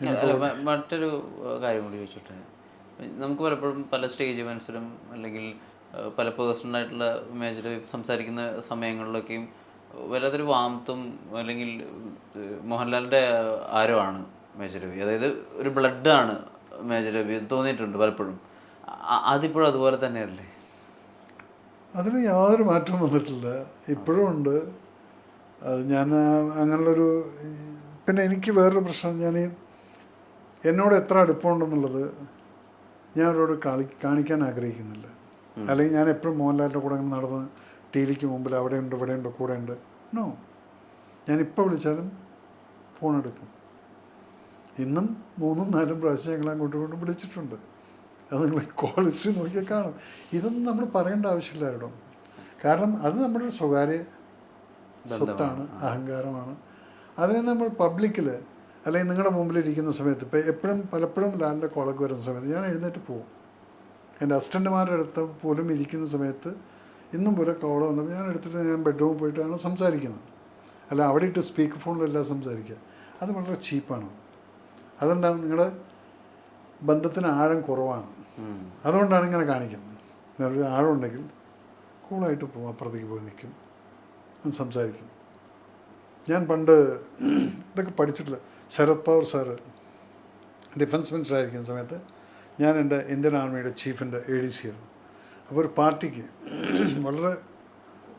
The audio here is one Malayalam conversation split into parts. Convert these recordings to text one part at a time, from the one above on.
അല്ല മറ്റൊരു കാര്യം കൂടി ചോദിച്ചോട്ടെ. നമുക്ക് പലപ്പോഴും പല സ്റ്റേജ് ഇവൻസിലും അല്ലെങ്കിൽ പല പേഴ്സണലായിട്ടുള്ള മേജർ സംസാരിക്കുന്ന സമയങ്ങളിലൊക്കെയും വല്ലാത്തൊരു വാമത്തും അല്ലെങ്കിൽ മോഹൻലാലിൻ്റെ ആരോ ആണ് മേജർ രവി, അതായത് ഒരു ബ്ലഡാണ് മേജർ രവി തോന്നിയിട്ടുണ്ട് പലപ്പോഴും. അതിപ്പോഴും അതുപോലെ തന്നെയല്ലേ? അതിന് യാതൊരു മാറ്റവും വന്നിട്ടില്ല, ഇപ്പോഴും ഉണ്ട് അത്. ഞാൻ അങ്ങനെയുള്ളൊരു പിന്നെ എനിക്ക് വേറൊരു പ്രശ്നം, എന്നോട് എത്ര അടുപ്പമുണ്ടെന്നുള്ളത് ഞാൻ അവരോട് കാണിക്കാൻ ആഗ്രഹിക്കുന്നില്ല. അല്ലെങ്കിൽ ഞാൻ എപ്പോഴും മോഹൻലാലിൻ്റെ കൂടെ അങ്ങനെ നടന്ന് ടി വിക്ക് മുമ്പിൽ അവിടെയുണ്ട് ഇവിടെയുണ്ട് കൂടെ ഉണ്ട്, നോ. ഞാനിപ്പോൾ വിളിച്ചാലും ഫോൺ എടുക്കും. ഇന്നും 3-4 പ്രാവശ്യം ഞങ്ങൾ അങ്ങോട്ടും ഇങ്ങോട്ടും വിളിച്ചിട്ടുണ്ട്. അത് നിങ്ങൾ കോൾസ് നോക്കിയാൽ കാണും. ഇതൊന്നും നമ്മൾ പറയേണ്ട ആവശ്യമില്ല ആരോടും. കാരണം അത് നമ്മുടെ ഒരു സ്വകാര്യ സ്വത്താണ്, അഹങ്കാരമാണ്. അതിനെ നമ്മൾ പബ്ലിക്കിൽ അല്ലെങ്കിൽ നിങ്ങളുടെ മുമ്പിലിരിക്കുന്ന സമയത്ത് ഇപ്പോൾ പലപ്പോഴും ലാലിൻ്റെ കോളൊക്കെ വരുന്ന സമയത്ത് ഞാൻ എഴുന്നേറ്റ് പോകും. എൻ്റെ അസിസ്റ്റൻ്റുമാരുടെ അടുത്ത് പോലും ഇരിക്കുന്ന സമയത്ത് ഇന്നും പോലെ കോള് വന്നപ്പോൾ ഞാൻ എടുത്തിട്ട് ഞാൻ ബെഡ്റൂമിൽ പോയിട്ടാണ് സംസാരിക്കുന്നത്. അല്ല അവിടെ ഇട്ട് സ്പീക്കർ ഫോണിലല്ല സംസാരിക്കുക. അത് വളരെ ചീപ്പാണ്. അതെന്താണ്, നിങ്ങളുടെ ബന്ധത്തിന് ആഴം കുറവാണ്. അതുകൊണ്ടാണ് ഇങ്ങനെ കാണിക്കുന്നത്. ഒരു ആഴമുണ്ടെങ്കിൽ കൂളായിട്ട് പോകും, അപ്പുറത്തേക്ക് പോയി നിൽക്കും, സംസാരിക്കും. ഞാൻ പണ്ട് ഇതൊക്കെ പഠിച്ചിട്ടില്ല. Sharad Pawar sir defence minister ആയിരിക്കുന്ന സമയത്ത് ഞാൻ എൻ്റെ ഇന്ത്യൻ ആർമിയുടെ ചീഫിൻ്റെ ADC ആയിരുന്നു. അപ്പോൾ ഒരു പാർട്ടിക്ക് വളരെ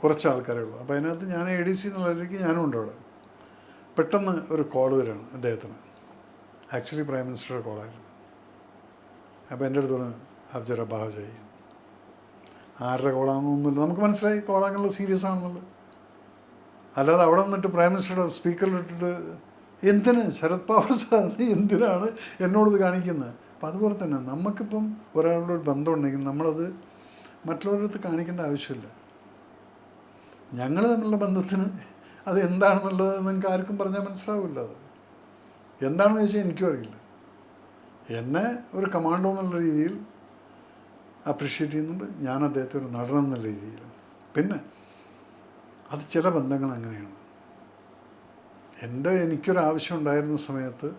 കുറച്ച് ആൾക്കാരേ ഉള്ളൂ. അപ്പോൾ അതിനകത്ത് ഞാൻ ADC എന്നുള്ളതിലേക്ക് ഞാനും ഉണ്ട് അവിടെ. പെട്ടെന്ന് ഒരു കോൾ വരികയാണ് അദ്ദേഹത്തിന്. ആക്ച്വലി പ്രൈം മിനിസ്റ്ററുടെ കോളായിരുന്നു. അപ്പോൾ എൻ്റെ അടുത്ത് പറഞ്ഞു, आप जरा बाहर जाइए. ആരുടെ കോളാണെന്നൊന്നുമില്ല, നമുക്ക് മനസ്സിലായി കോളാണെന്നുള്ളത് സീരിയസ് ആണെന്നുള്ളത്. അല്ലാതെ അവിടെ നിന്നിട്ട് പ്രൈം മിനിസ്റ്ററുടെ സ്പീക്കറിലിട്ടിട്ട് എന്തിന് ശരത് പവാർ സാറിന് എന്തിനാണ് എന്നോടത് കാണിക്കുന്നത്? അപ്പം അതുപോലെ തന്നെ നമുക്കിപ്പം ഒരാളുടെ ഒരു ബന്ധമുണ്ടെങ്കിൽ നമ്മളത് മറ്റുള്ളവരടുത്ത് കാണിക്കേണ്ട ആവശ്യമില്ല. ഞങ്ങൾ തമ്മിലുള്ള ബന്ധത്തിന് അത് എന്താണെന്നുള്ളത് നിങ്ങൾക്ക് ആർക്കും പറഞ്ഞാൽ മനസ്സിലാവില്ല. അത് എന്താണെന്ന് ചോദിച്ചാൽ എനിക്കും അറിയില്ല. എന്നെ ഒരു കമാൻഡോ എന്നുള്ള രീതിയിൽ അപ്രിഷ്യേറ്റ് ചെയ്യുന്നുണ്ട്, ഞാൻ അദ്ദേഹത്തെ ഒരു നടൻ എന്നുള്ള രീതിയിൽ. പിന്നെ അത് ചില ബന്ധങ്ങൾ അങ്ങനെയാണ്. എനിക്കൊരാവശ്യം ഉണ്ടായിരുന്ന സമയത്ത്,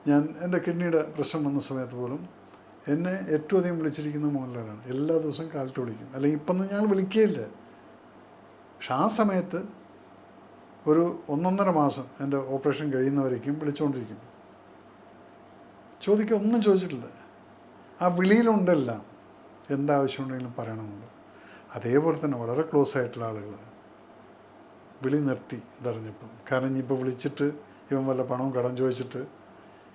ഞാൻ എൻ്റെ കിഡ്നിയുടെ പ്രശ്നം വന്ന സമയത്ത് പോലും എന്നെ ഏറ്റവും അധികം വിളിച്ചിരിക്കുന്നത് മോഹൻലാലാണ്. എല്ലാ ദിവസവും കാലത്ത് വിളിക്കും. അല്ലെങ്കിൽ ഇപ്പം ഞങ്ങൾ വിളിക്കുകയില്ല. പക്ഷെ ആ സമയത്ത് ഒരു 1.5 മാസം എൻ്റെ ഓപ്പറേഷൻ കഴിയുന്നവരേക്കും വിളിച്ചുകൊണ്ടിരിക്കും. ഒന്നും ചോദിച്ചിട്ടില്ല. ആ വിളിയിലുണ്ടെല്ലാം എന്താവശ്യമുണ്ടെങ്കിലും പറയണമെന്നുണ്ട്. അതേപോലെ തന്നെ വളരെ ക്ലോസ് ആയിട്ടുള്ള ആളുകൾ വിളി നിർത്തി ഇതറിഞ്ഞപ്പം. കാരണം ഇനിയിപ്പോൾ വിളിച്ചിട്ട് ഇവൻ വല്ല പണവും കടം ചോദിച്ചിട്ട്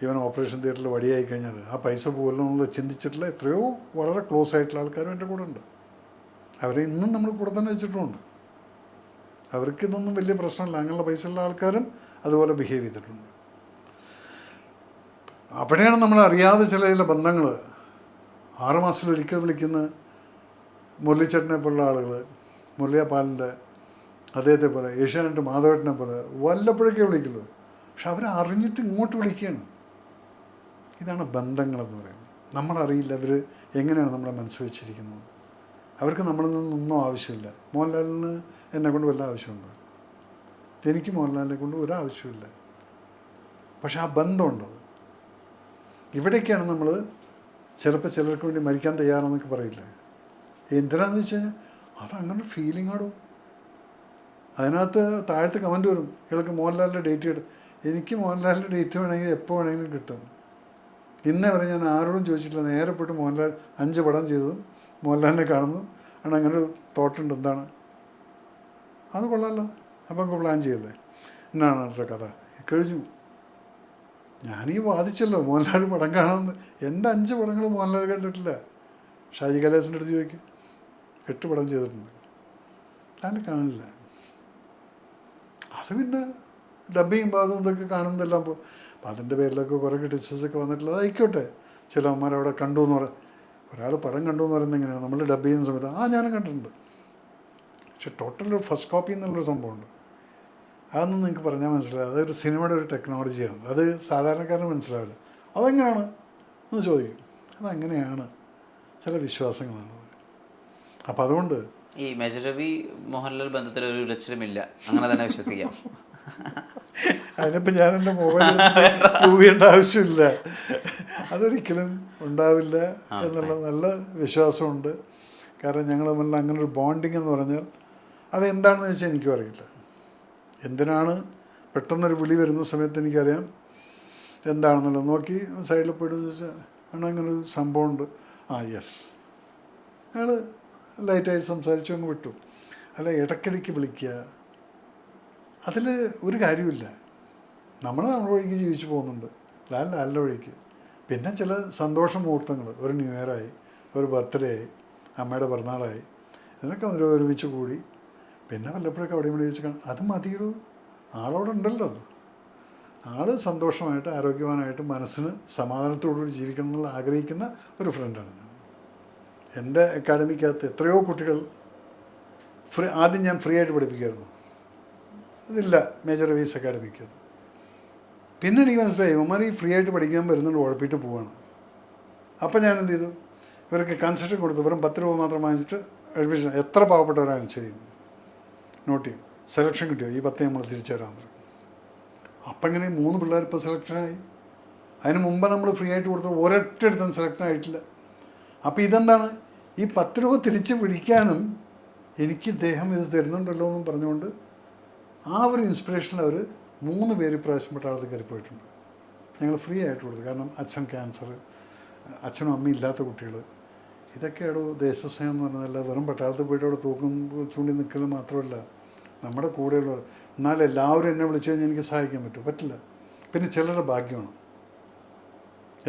ഇവൻ ഓപ്പറേഷൻ തിയേറ്ററിൽ വടിയായി കഴിഞ്ഞാൽ ആ പൈസ പോലും നമ്മൾ ചിന്തിച്ചിട്ടുള്ള എത്രയോ വളരെ ക്ലോസ് ആയിട്ടുള്ള ആൾക്കാരും എൻ്റെ കൂടെ ഉണ്ട്. അവരെ ഇന്നും നമ്മൾ കൂടെ തന്നെ വെച്ചിട്ടുമുണ്ട്. അവർക്കിതൊന്നും വലിയ പ്രശ്നമില്ല. അങ്ങനെയുള്ള പൈസയുള്ള ആൾക്കാരും അതുപോലെ ബിഹേവ് ചെയ്തിട്ടുണ്ട്. അവിടെയാണ് നമ്മൾ അറിയാതെ ചില ബന്ധങ്ങൾ 6 മാസത്തിലൊരിക്കൽ വിളിക്കുന്ന മുരളിച്ചേട്ടനെ പോലുള്ള ആളുകൾ, മുരളിയാപ്പാലിൻ്റെ അദ്ദേഹത്തെ പോലെ, ഏഷ്യാനെറ്റ് മാധവേട്ടനെ പോലെ വല്ലപ്പോഴൊക്കെ വിളിക്കുള്ളൂ. പക്ഷെ അവരറിഞ്ഞിട്ട് ഇങ്ങോട്ട് വിളിക്കുകയാണ്. ഇതാണ് ബന്ധങ്ങളെന്ന് പറയുന്നത്. നമ്മളറിയില്ല അവർ എങ്ങനെയാണ് നമ്മളെ മനസ്സ് വെച്ചിരിക്കുന്നത്. അവർക്ക് നമ്മളിൽ നിന്നൊന്നും ആവശ്യമില്ല. മോഹൻലാലിന് എന്നെക്കൊണ്ട് വല്ല ആവശ്യമുണ്ട്, എനിക്ക് മോഹൻലാലിനെ കൊണ്ട് ഒരാവശ്യമില്ല. പക്ഷെ ആ ബന്ധമുണ്ടത്. ഇവിടേക്കാണ് നമ്മൾ ചിലപ്പോൾ ചിലർക്ക് വേണ്ടി മരിക്കാൻ തയ്യാറാണെന്നൊക്കെ പറയില്ലേ. എന്തിനാന്ന് വെച്ച് കഴിഞ്ഞാൽ അതങ്ങനെ ഫീലിംഗ് ആടോ. അതിനകത്ത് താഴത്ത് കമൻറ്റ് വരും, ഇയാൾക്ക് മോഹൻലാലിൻ്റെ ഡേറ്റ് കിട്ടും. എനിക്ക് മോഹൻലാലിൻ്റെ ഡേറ്റ് വേണമെങ്കിൽ എപ്പോൾ വേണമെങ്കിലും കിട്ടും. ഇന്നേ വരെ ഞാൻ ആരോടും ചോദിച്ചിട്ടില്ല. നേരെ പോയിട്ട് മോഹൻലാൽ 5 പടം ചെയ്തതും മോഹൻലാലിനെ കാണുന്നു ആണ്. അങ്ങനെ ഒരു തോട്ടുണ്ട്. എന്താണ് അത്? കൊള്ളാമല്ലോ, അപ്പം നമുക്ക് പ്ലാൻ ചെയ്യല്ലേ. എന്നാണ് അടുത്ത കഥ കഴിഞ്ഞു. ഞാനീ വാദിച്ചല്ലോ മോഹൻലാൽ പടം കാണാമെന്ന്. എൻ്റെ 5 പടങ്ങൾ മോഹൻലാൽ കണ്ടിട്ടില്ല. ഷാജി കൈലാസിൻ്റെ അടുത്ത് ചോദിക്കും, 8 പടം ചെയ്തിട്ടുണ്ട്, ലാൽ കാണില്ല. അത് പിന്നെ ഡബ് ചെയ്യുമ്പോൾ അതും ഇതൊക്കെ കാണുന്നതെല്ലാം അപ്പോൾ അതിൻ്റെ പേരിലൊക്കെ കുറേ ക്രിറ്റിസിസൊക്കെ വന്നിട്ടുള്ള ആയിക്കോട്ടെ. ചില അമ്മമാരവിടെ കണ്ടു എന്ന് പറയാം. ഒരാൾ പടം കണ്ടു എന്ന് പറയുന്നത് എങ്ങനെയാണ്? നമ്മൾ ഡബ് ചെയ്യുന്ന സമയത്ത് ഞാനും കണ്ടിട്ടുണ്ട്. പക്ഷെ ടോട്ടൽ ഒരു ഫസ്റ്റ് കോപ്പി എന്നുള്ളൊരു സംഭവമുണ്ട്. അതൊന്നും നിങ്ങൾക്ക് പറഞ്ഞാൽ മനസ്സിലാവില്ല. അതൊരു സിനിമയുടെ ഒരു ടെക്നോളജിയാണ്. അത് സാധാരണക്കാരന് മനസ്സിലാവില്ല. അതെങ്ങനെയാണ് എന്ന് ചോദിക്കും. അതങ്ങനെയാണ്, ചില വിശ്വാസങ്ങളാണ്. അപ്പം അതുകൊണ്ട് ഈ മേജർ രവി മോഹൻലാൽ ബന്ധത്തിൽ ഒരു ഉലച്ചിലുമില്ല, അങ്ങനെ തന്നെ വിശ്വസിക്കാം. അതിനിപ്പോൾ ഞാൻ എൻ്റെ മൊബൈൽ പ്രൂവ് ചെയ്യേണ്ട ആവശ്യമില്ല. അതൊരിക്കലും ഉണ്ടാവില്ല എന്നുള്ള നല്ല വിശ്വാസമുണ്ട്. കാരണം ഞങ്ങൾ തമ്മിൽ അങ്ങനെ ഒരു ബോണ്ടിങ് എന്ന് പറഞ്ഞാൽ അതെന്താണെന്ന് വെച്ചാൽ എനിക്കും അറിയില്ല. എന്തിനാണ് പെട്ടെന്നൊരു വിളി വരുന്ന സമയത്ത് എനിക്കറിയാം എന്താണെന്നുള്ളത്. നോക്കി സൈഡിൽ പോയിട്ട് ചോദിച്ചാൽ ആണ് അങ്ങനെ ഒരു സംഭവമുണ്ട്. ആ യെസ്, അയാൾ ലൈറ്റായിട്ട് സംസാരിച്ചു അങ്ങ് വിട്ടു. അല്ല ഇടയ്ക്കിടയ്ക്ക് വിളിക്കുക, അതിൽ ഒരു കാര്യമില്ല. നമ്മൾ നമ്മുടെ വഴിക്ക് ജീവിച്ചു പോകുന്നുണ്ട്, ലാലിൻ്റെ വഴിക്ക്. പിന്നെ ചില സന്തോഷ മുഹൂർത്തങ്ങൾ, ഒരു ന്യൂ ഇയർ ആയി, ഒരു ബർത്ത്ഡേ ആയി, അമ്മയുടെ പിറന്നാളായി, ഇതിനൊക്കെ ഒരുമിച്ച് കൂടി പിന്നെ വല്ലപ്പോഴൊക്കെ അവിടെ ഇവിടെ ചോദിച്ചു കാണും. അത് മതിയുള്ളൂ, ആളവിടെ ഉണ്ടല്ലോ. ആൾ സന്തോഷമായിട്ട് ആരോഗ്യവാനായിട്ട് മനസ്സിന് സമാധാനത്തോടുകൂടി ജീവിക്കണം എന്നുള്ള ആഗ്രഹിക്കുന്ന ഒരു ഫ്രണ്ടാണ് ഞാൻ. എൻ്റെ അക്കാഡമിക്കകത്ത് എത്രയോ കുട്ടികൾ ആദ്യം ഞാൻ ഫ്രീ ആയിട്ട് പഠിപ്പിക്കുമായിരുന്നു. ഇതില്ല മേജർ റവീസ് അക്കാഡമിക്കകത്ത്. പിന്നെ എനിക്ക് മനസ്സിലായി ഇവന്മാർ ഈ ഫ്രീ ആയിട്ട് പഠിക്കാൻ വരുന്നുണ്ട്, ഉഴപ്പിയിട്ട് പോവാണ്. അപ്പം ഞാൻ എന്ത് ചെയ്തു, ഇവർക്ക് കൺസെഷൻ കൊടുത്തു. വെറും 10 രൂപ മാത്രം വാങ്ങിച്ചിട്ട് അഡ്മിഷൻ എത്ര പാവപ്പെട്ടവരാണ് ചെയ്യുന്നത് നോട്ട് ചെയ്യും. സെലക്ഷൻ കിട്ടിയോ, ഈ 10 നമ്മൾ തിരിച്ചു തരാൻ പറഞ്ഞു. അപ്പം ഇങ്ങനെ 3 പിള്ളേർ ഇപ്പോൾ സെലക്ഷനായി. അതിന് മുമ്പ് നമ്മൾ ഫ്രീ ആയിട്ട് കൊടുത്തത് ഒരൊറ്റ അടുത്തും സെലക്ഷൻ ആയിട്ടില്ല. അപ്പോൾ ഇതെന്താണ്, ഈ 10 രൂപ തിരിച്ച് പിടിക്കാനും എനിക്ക് ഇദ്ദേഹം ഇത് തരുന്നുണ്ടല്ലോ എന്നും പറഞ്ഞുകൊണ്ട് ആ ഒരു ഇൻസ്പിറേഷനിൽ അവർ 3 പേര് ഇപ്രാവശ്യം പട്ടാളത്തിൽ കയറി പോയിട്ടുണ്ട്. ഞങ്ങൾ ഫ്രീ ആയിട്ട് കൊടുത്തു. കാരണം അച്ഛൻ ക്യാൻസർ, അച്ഛനും അമ്മയും ഇല്ലാത്ത കുട്ടികൾ, ഇതൊക്കെയാണോ ദേശസ്നേഹം എന്ന് പറഞ്ഞതല്ല. വെറും പട്ടാളത്തിൽ പോയിട്ട് അവിടെ തൂക്കും ചൂണ്ടി നിൽക്കൽ മാത്രമല്ല, നമ്മുടെ കൂടെയുള്ളവർ. എന്നാൽ എല്ലാവരും എന്നെ വിളിച്ചു കഴിഞ്ഞാൽ എനിക്ക് സഹായിക്കാൻ പറ്റില്ല. പിന്നെ ചിലരുടെ ഭാഗ്യമാണ്.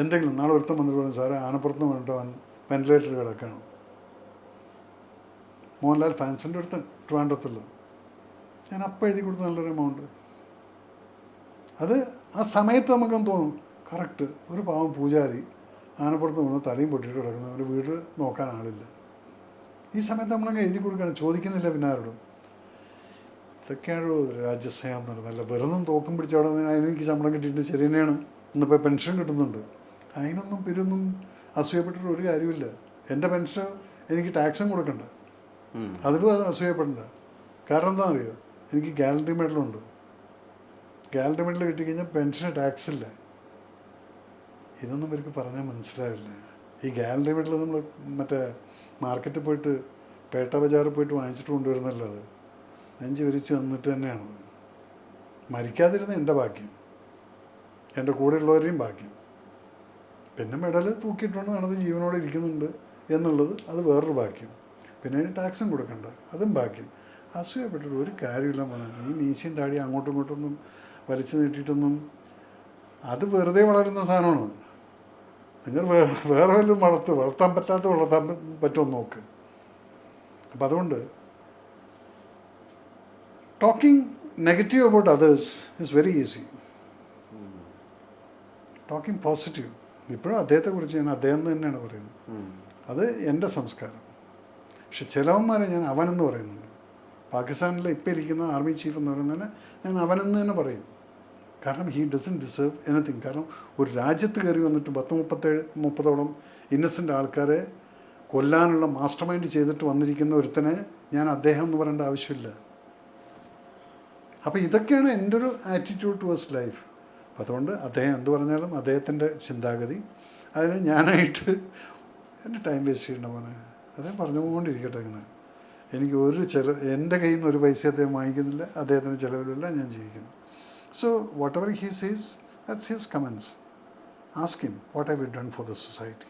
എന്തെങ്കിലും നാളെ ഒരുത്തം വന്നിട്ട് പറഞ്ഞു, സാറേ ആനപ്പുറത്ത് വേണ്ടിട്ട് വെന്റിലേറ്ററിൽ കിടക്കണം. മോഹൻലാൽ ഫാൻസിൻ്റെ അടുത്ത് ട്രിവാൻഡ്രത്തുള്ള ഞാൻ അപ്പം എഴുതി കൊടുത്ത നല്ലൊരു എമൗണ്ട്. അത് ആ സമയത്ത് നമുക്കൊന്ന് തോന്നും, കറക്റ്റ്. ഒരു പാവം പൂജാരി ആനപ്പുറത്ത് വീണ് തലയും പൊട്ടിയിട്ട് കിടക്കുന്ന ഒരു വീട് നോക്കാൻ ആളില്ല. ഈ സമയത്ത് നമ്മളങ്ങ് എഴുതി കൊടുക്കുകയാണ്, ചോദിക്കുന്നില്ല പിന്നെ ആരോടും. ഇതൊക്കെയാണ് രാജ്യസ്നേഹം എന്ന് പറയുന്നത്. അല്ല വെറുതെ തോക്കും പിടിച്ചവിടെ അതിനെനിക്ക് ശമ്പളം കിട്ടിയിട്ട് ശരി തന്നെയാണ്, ഇന്നിപ്പോൾ പെൻഷൻ കിട്ടുന്നുണ്ട്. അതിനൊന്നും പേരൊന്നും അസൂയപ്പെട്ടിട്ട് ഒരു കാര്യമില്ല. എൻ്റെ പെൻഷൻ എനിക്ക് ടാക്സും കൊടുക്കണ്ട, അതിലും അത് അസൂയപ്പെടണ്ട. കാരണം എന്താണെന്നറിയോ, എനിക്ക് ഗാലറി മെഡലുണ്ട്. ഗാലറി മെഡൽ കിട്ടിക്കഴിഞ്ഞാൽ പെൻഷന് ടാക്സ് ഇല്ല. ഇതൊന്നും ഇവർക്ക് പറഞ്ഞാൽ മനസ്സിലാവില്ല. ഈ ഗാലറി മെഡൽ നമ്മൾ മറ്റേ മാർക്കറ്റിൽ പോയിട്ട് പേട്ട ബജാറിൽ പോയിട്ട് വാങ്ങിച്ചിട്ട് കൊണ്ടുവരുന്നല്ലോ. അത് നെഞ്ച് വിരിച്ച് വന്നിട്ട് തന്നെയാണ്. മരിക്കാതിരുന്ന എൻ്റെ ഭാഗ്യം, എൻ്റെ കൂടെയുള്ളവരെയും ഭാഗ്യം. പിന്നെ മെഡൽ തൂക്കിയിട്ടുണ്ട്, അത് ജീവനോടെ ഇരിക്കുന്നുണ്ട് എന്നുള്ളത് അത് വേറൊരു ഭാഗ്യം. പിന്നെ അതിന് ടാക്സും കൊടുക്കണ്ട, അതും ഭാഗ്യം. അസൂയപ്പെട്ടിട്ട് ഒരു കാര്യമില്ല മോനെ. ഈ മീശയും താടി അങ്ങോട്ടും ഇങ്ങോട്ടൊന്നും വലിച്ചു നീട്ടിയിട്ടൊന്നും അത് വെറുതെ വളരുന്ന സാധനമാണ്. നിങ്ങൾ വേറെ വല്ലതും വളർത്താൻ പറ്റാത്ത വളർത്താൻ പറ്റുമോ നോക്ക്. അപ്പം അതുകൊണ്ട് talking negative about others is very easy. Talking positive, ഇപ്പോഴും അദ്ദേഹത്തെക്കുറിച്ച് ഞാൻ അദ്ദേഹം തന്നെയാണ് പറയുന്നത്. അത് എൻ്റെ സംസ്കാരം. പക്ഷെ ചിലവന്മാരെ ഞാൻ അവനെന്ന് പറയുന്നുണ്ട്. പാകിസ്ഥാനിൽ ഇപ്പോൾ ഇരിക്കുന്ന ആർമി ചീഫ് എന്ന് പറയുന്നതിനെ ഞാൻ അവനെന്ന് തന്നെ പറയും. കാരണം ഹീ ഡസൻ ഡിസേർവ് എനിത്തിങ്. കാരണം ഒരു രാജ്യത്ത് കയറി വന്നിട്ട് 30-30ഓളം ഇന്നസെൻ്റ് ആൾക്കാരെ കൊല്ലാനുള്ള മാസ്റ്റർ മൈൻഡ് ചെയ്തിട്ട് വന്നിരിക്കുന്ന ഒരുത്തനെ ഞാൻ അദ്ദേഹം എന്ന് പറയേണ്ട ആവശ്യമില്ല. അപ്പോൾ ഇതൊക്കെയാണ് എൻ്റെ ഒരു ആറ്റിറ്റ്യൂഡ് ടുവേഴ്സ് ലൈഫ്. അപ്പം അതുകൊണ്ട് അദ്ദേഹം എന്ത് പറഞ്ഞാലും അദ്ദേഹത്തിൻ്റെ ചിന്താഗതി, അതിന് ഞാനായിട്ട് എൻ്റെ ടൈം വേസ്റ്റ് ചെയ്യേണ്ട പോലെ അദ്ദേഹം പറഞ്ഞുകൊണ്ടിരിക്കട്ടെ. ഇങ്ങനെ എനിക്ക് എൻ്റെ കയ്യിൽ നിന്ന് ഒരു പൈസ അദ്ദേഹം വാങ്ങിക്കുന്നില്ല, അദ്ദേഹത്തിൻ്റെ ചിലവിലല്ല ഞാൻ ജീവിക്കുന്നു. So whatever he says, that's his comments. Ask him, what have you done for the society?